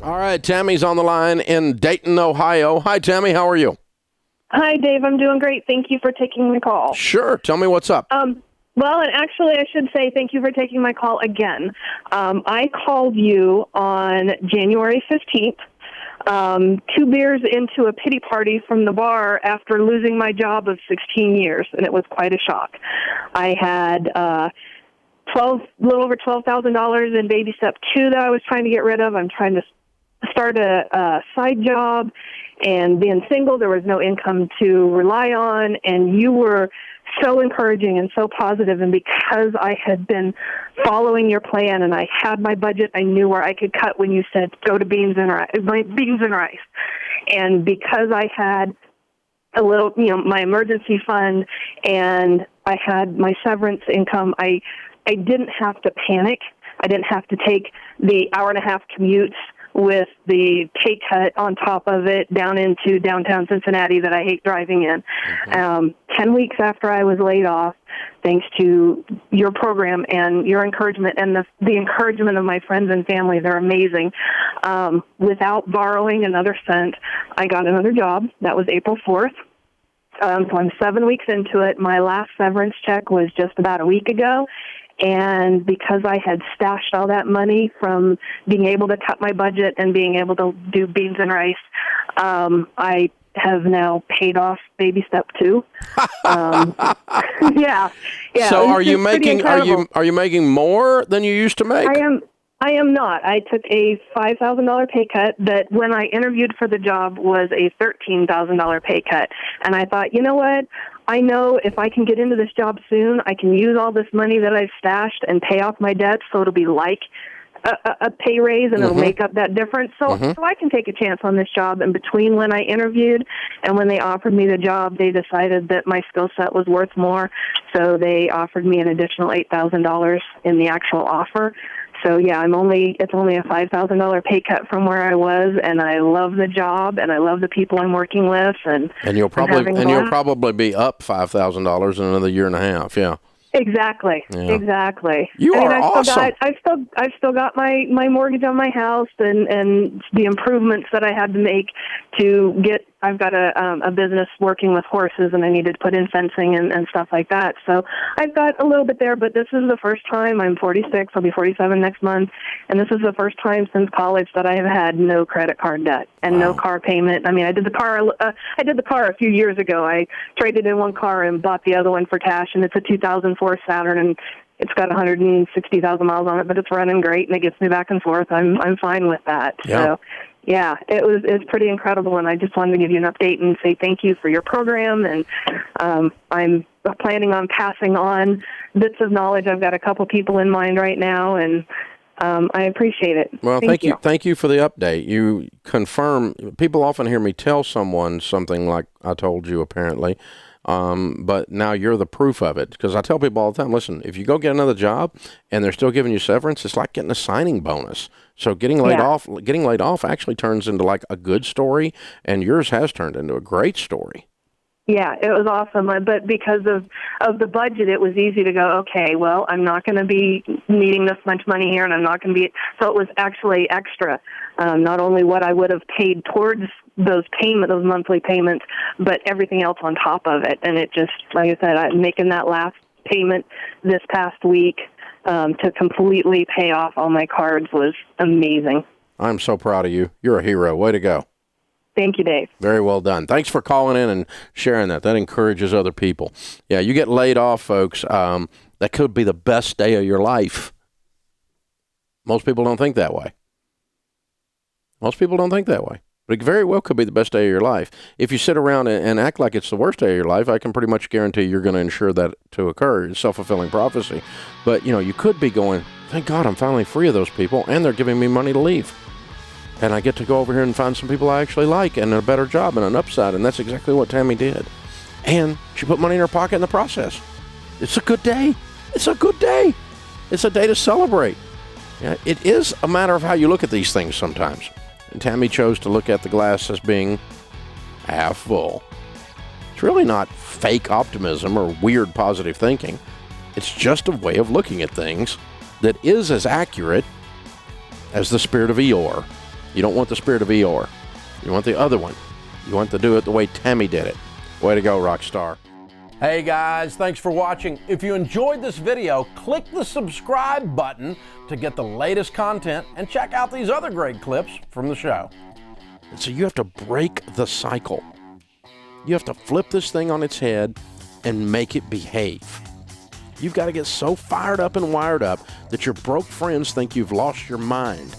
All right, Tammy's on the line in Dayton, Ohio. Hi, Tammy. How are you? Hi, Dave. I'm doing great. Thank you for taking my call. Sure. Tell me what's up. Well, and actually, I should say thank you for taking my call again. I called you on January 15th, 2 beers into a pity party from the bar after losing my job of 16 years, and it was quite a shock. I had a little over $12,000 in baby step 2 that I was trying to get rid of. I'm trying to start a side job, and being single, there was no income to rely on, and you were so encouraging and so positive. And because I had been following your plan and I had my budget, I knew where I could cut when you said go to beans and rice. And because I had a little, my emergency fund and I had my severance income, I didn't have to panic. I didn't have to take the hour-and-a-half commutes with the pay cut on top of it down into downtown Cincinnati that I hate driving in. 10 weeks after I was laid off, thanks to your program and your encouragement and the encouragement of my friends and family, they're amazing. Without borrowing another cent, I got another job. That was April 4th. So I'm 7 weeks into it. My last severance check was just about a week ago. And because I had stashed all that money from being able to cut my budget and being able to do beans and rice, I have now paid off baby step 2. Yeah. So are you making more than you used to make? I am not. I took a $5,000 pay cut that when I interviewed for the job was a $13,000 pay cut. And I thought, you know what? I know if I can get into this job soon, I can use all this money that I've stashed and pay off my debt, so it'll be like a pay raise, and it'll make up that difference. So I can take a chance on this job. And between when I interviewed and when they offered me the job, they decided that my skill set was worth more. So they offered me an additional $8,000 in the actual offer. So yeah, it's only a $5,000 pay cut from where I was, and I love the job, and I love the people I'm working with, and you'll probably be up $5,000 in another year and a half. Yeah. Exactly. Yeah. Exactly. Awesome. I've still got my mortgage on my house and the improvements that I had to make to get. I've got a business working with horses, and I needed to put in fencing and stuff like that. So I've got a little bit there, but this is the first time. I'm 46. I'll be 47 next month, and this is the first time since college that I have had no credit card debt and no car payment. I mean, I did the car a few years ago. I traded in one car and bought the other one for cash, and it's a 2004 Saturn, and it's got 160,000 miles on it, but it's running great, and it gets me back and forth. I'm fine with that. Yeah. So. Yeah, it's pretty incredible, and I just wanted to give you an update and say thank you for your program, and I'm planning on passing on bits of knowledge. I've got a couple people in mind right now, and I appreciate it. Well, thank you. Thank you for the update. You confirm, people often hear me tell someone something like I told you, apparently, but now you're the proof of it, because I tell people all the time, listen, if you go get another job and they're still giving you severance, it's like getting a signing bonus. So getting laid off actually turns into like a good story, and yours has turned into a great story. Yeah, it was awesome. But because of the budget, it was easy to go, okay, well, I'm not going to be needing this much money here, and I'm not going to be. So it was actually extra, not only what I would have paid towards those monthly payments, but everything else on top of it. And it just, like I said, I'm making that last payment this past week to completely pay off all my cards was amazing. I'm so proud of you. You're a hero. Way to go. Thank you, Dave. Very well done. Thanks for calling in and sharing that. That encourages other people. Yeah, you get laid off, folks. That could be the best day of your life. Most people don't think that way. But it very well could be the best day of your life. If you sit around and act like it's the worst day of your life, I can pretty much guarantee you're going to ensure that to occur. It's self-fulfilling prophecy. But, you could be going, thank God I'm finally free of those people, and they're giving me money to leave. And I get to go over here and find some people I actually like and a better job and an upside. And that's exactly what Tammy did. And she put money in her pocket in the process. It's a good day. It's a good day. It's a day to celebrate. Yeah, it is a matter of how you look at these things sometimes. And Tammy chose to look at the glass as being half full. It's really not fake optimism or weird positive thinking. It's just a way of looking at things that is as accurate as the spirit of Eeyore. You don't want the spirit of Eeyore. You want the other one. You want to do it the way Tammy did it. Way to go, rock star. Hey guys, thanks for watching. If you enjoyed this video, click the subscribe button to get the latest content and check out these other great clips from the show. So you have to break the cycle. You have to flip this thing on its head and make it behave. You've got to get so fired up and wired up that your broke friends think you've lost your mind.